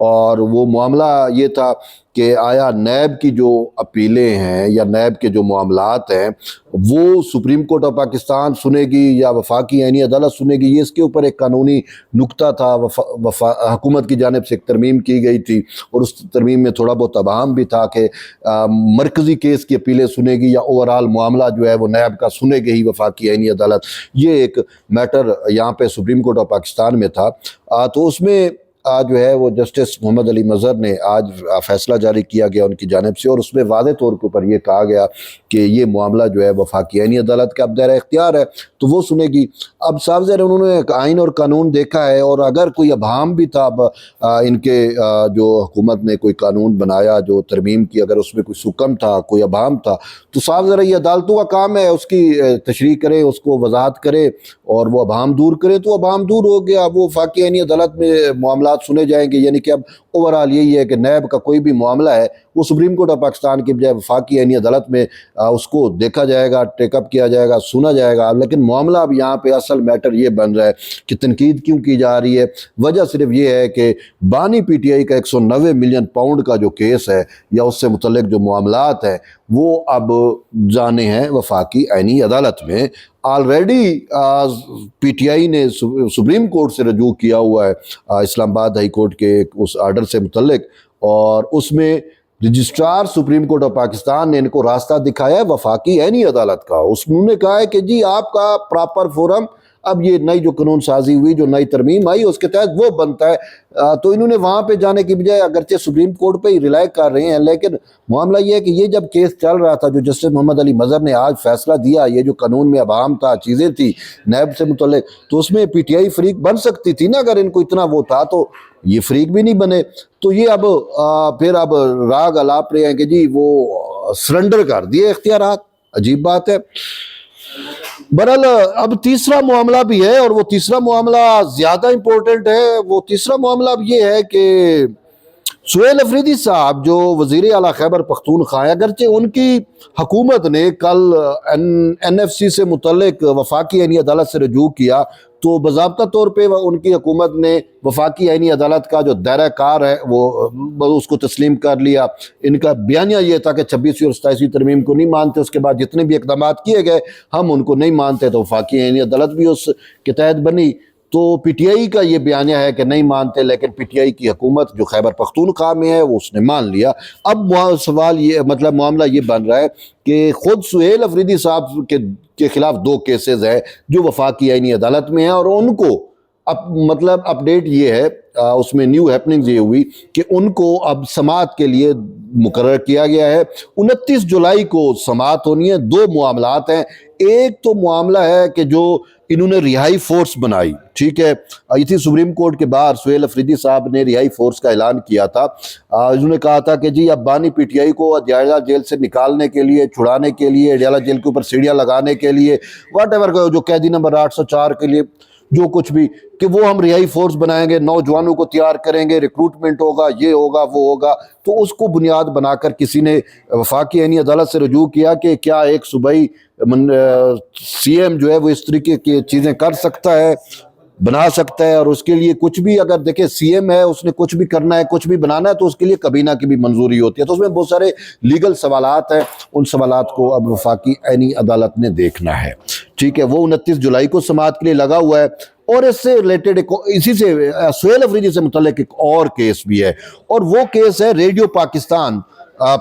اور وہ معاملہ یہ تھا کہ آیا نیب کی جو اپیلیں ہیں یا نیب کے جو معاملات ہیں وہ سپریم کورٹ آف پاکستان سنے گی یا وفاقی آئینی عدالت سنے گی. یہ اس کے اوپر ایک قانونی نکتہ تھا. حکومت کی جانب سے ایک ترمیم کی گئی تھی اور اس ترمیم میں تھوڑا بہت ابہام بھی تھا کہ مرکزی کیس کی اپیلیں سنے گی یا اوورال معاملہ جو ہے وہ نیب کا سنے گی ہی وفاقی آئینی عدالت. یہ ایک میٹر یہاں پہ سپریم کورٹ آف پاکستان میں تھا. تو اس میں جو ہے وہ جسٹس محمد علی مظہر نے آج فیصلہ جاری کیا گیا ان کی جانب سے, اور اس میں واضح طور کے اوپر یہ کہا گیا کہ یہ معاملہ جو ہے وفاقی آئینی عدالت کا اب دائرہ اختیار ہے تو وہ سنے گی. اب صاحب ظاہر انہوں نے آئین اور قانون دیکھا ہے, اور اگر کوئی ابہام بھی تھا اب ان کے جو حکومت نے کوئی قانون بنایا جو ترمیم کی, اگر اس میں کوئی سکم تھا کوئی ابہام تھا تو صاحب ذرا یہ عدالتوں کا کام ہے اس کی تشریح کرے, اس کو وضاحت کرے اور وہ ابہام دور کرے. تو ابہام دور ہو گیا, وہ وفاقی آئینی عدالت میں معاملات سنے جائیں گے. یعنی کہ اب اوورال یہی ہے کہ نیب کا کوئی بھی معاملہ ہے وہ سپریم کورٹ آف پاکستان کی بجائے وفاقی آئینی عدالت میں اس کو دیکھا جائے گا, ٹیک اپ کیا جائے گا, سنا جائے گا. لیکن معاملہ اب یہاں پہ اصل میٹر یہ بن رہا ہے کہ تنقید کیوں کی جا رہی ہے. وجہ صرف یہ ہے کہ بانی پی ٹی آئی کا 190 ملین پاؤنڈ کا جو کیس ہے یا اس سے متعلق جو معاملات ہیں وہ اب جانے ہیں وفاقی آئینی عدالت میں. آلریڈی پی ٹی آئی نے سپریم کورٹ سے رجوع کیا ہوا ہے اسلام آباد ہائی کورٹ کے اس آرڈر سے متعلق, اور اس میں registrar supreme court of Pakistan نے ان کو راستہ دکھایا ہے وفاقی آئینی عدالت کا. انہوں نے کہا ہے کہ جی آپ کا پراپر فورم اب یہ نئی جو قانون سازی ہوئی جو نئی ترمیم آئی اس کے تحت وہ بنتا ہے. تو انہوں نے وہاں پہ جانے کی بجائے اگرچہ سپریم کورٹ پہ ہی ریلائی کر رہے ہیں, لیکن معاملہ یہ ہے کہ یہ جب کیس چل رہا تھا جو جسٹس محمد علی مظہر نے آج فیصلہ دیا, یہ جو قانون میں ابہام تھا چیزیں تھی نیب سے متعلق, تو اس میں پی ٹی آئی فریق بن سکتی تھی نا اگر ان کو اتنا وہ تھا. تو یہ فریق بھی نہیں بنے, تو یہ اب پھر اب راگ الاپ رہے ہیں کہ جی وہ سرنڈر کر دیے اختیارات. عجیب بات ہے. بہرحال اب تیسرا معاملہ بھی ہے, اور وہ تیسرا معاملہ زیادہ امپورٹنٹ ہے. وہ تیسرا معاملہ اب یہ ہے کہ سہیل افریدی صاحب جو وزیر اعلیٰ خیبر پختونخوا ہیں, اگرچہ ان کی حکومت نے کل این ایف سی سے متعلق وفاقی آئینی عدالت سے رجوع کیا, تو باضابطہ طور پہ ان کی حکومت نے وفاقی آئینی عدالت کا جو دائرہ کار ہے وہ اس کو تسلیم کر لیا. ان کا بیانیہ یہ تھا کہ 26ویں اور 27ویں ترمیم کو نہیں مانتے, اس کے بعد جتنے بھی اقدامات کیے گئے ہم ان کو نہیں مانتے. تو وفاقی آئینی عدالت بھی اس کے تحت بنی. تو پی ٹی آئی کا یہ بیانیہ ہے کہ نہیں مانتے, لیکن پی ٹی آئی کی حکومت جو خیبر پختونخوا میں ہے وہ اس نے مان لیا. اب سوال یہ معاملہ یہ بن رہا ہے کہ خود سہیل افریدی صاحب کے خلاف 2 کیسز ہیں جو وفاقی آئینی عدالت میں ہیں, اور ان کو اپڈیٹ یہ ہے اس میں نیو ہیپننگز یہ ہوئی کہ ان کو اب سماعت کے لیے مقرر کیا گیا ہے. 29 جولائی کو سماعت ہونی ہے. 2 معاملات ہیں. ایک تو معاملہ ہے کہ جو انہوں نے رہائی فورس بنائی, ٹھیک ہے, یہ تھی سپریم کورٹ کے باہر سہیل افریدی صاحب نے رہائی فورس کا اعلان کیا تھا. انہوں نے کہا تھا کہ جی اب بانی پی ٹی آئی کو اڈیالہ جیل سے نکالنے کے لیے, چھڑانے کے لیے, اڈیالہ جیل کے اوپر سیڑھیاں لگانے کے لیے, واٹ ایور جو قیدی نمبر 804 کے لیے جو کچھ بھی, کہ وہ ہم رہائی فورس بنائیں گے, نوجوانوں کو تیار کریں گے, ریکروٹمنٹ ہوگا, یہ ہوگا وہ ہوگا. تو اس کو بنیاد بنا کر کسی نے وفاقی آئینی عدالت سے رجوع کیا کہ کیا ایک صوبائی سی ایم جو ہے وہ اس طریقے کی چیزیں کر سکتا ہے, بنا سکتا ہے, اور اس کے لیے کچھ بھی اگر دیکھیں سی ایم ہے اس نے کچھ بھی کرنا ہے, کچھ بھی بنانا ہے, تو اس کے لیے کابینہ کی بھی منظوری ہوتی ہے. تو اس میں بہت سارے لیگل سوالات ہیں, ان سوالات کو اب وفاقی آئینی عدالت نے دیکھنا ہے. ٹھیک ہے, وہ 29 جولائی کو سماعت کے لیے لگا ہوا ہے. اور اس سے ریلیٹڈ اسی سے سہیل افریدی سے متعلق ایک اور کیس بھی ہے, اور وہ کیس ہے ریڈیو پاکستان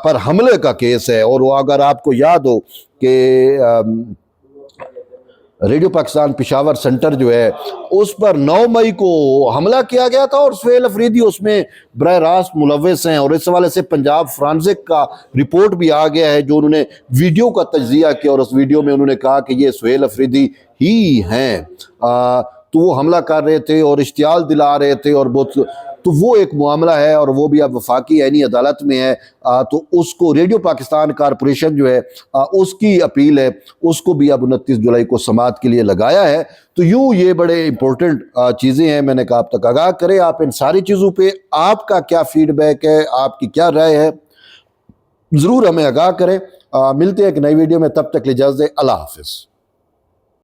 پر حملے کا کیس ہے. اور وہ اگر آپ کو یاد ہو کہ ریڈیو پاکستان پشاور سینٹر جو ہے اس پر 9 مئی کو حملہ کیا گیا تھا, اور سہیل افریدی اس میں براہ راست ملوث ہیں. اور اس حوالے سے پنجاب فرانزک کا رپورٹ بھی آ گیا ہے جو انہوں نے ویڈیو کا تجزیہ کیا, اور اس ویڈیو میں انہوں نے کہا کہ یہ سہیل افریدی ہی ہیں. تو وہ حملہ کر رہے تھے اور اشتعال دلا رہے تھے, اور بہت تو وہ ایک معاملہ ہے, اور وہ بھی اب وفاقی آئینی عدالت میں ہے. تو اس کو ریڈیو پاکستان کارپوریشن جو ہے اس کی اپیل ہے, اس کو بھی اب 29 جولائی کو سماعت کے لیے لگایا ہے. تو یوں یہ بڑے امپورٹنٹ چیزیں ہیں. میں نے کہا آپ تک آگاہ کریں آپ ان ساری چیزوں پہ, آپ کا کیا فیڈ بیک ہے, آپ کی کیا رائے ہے, ضرور ہمیں آگاہ کریں. ملتے ہیں ایک نئی ویڈیو میں, تب تک اجازت دیں. اللہ حافظ.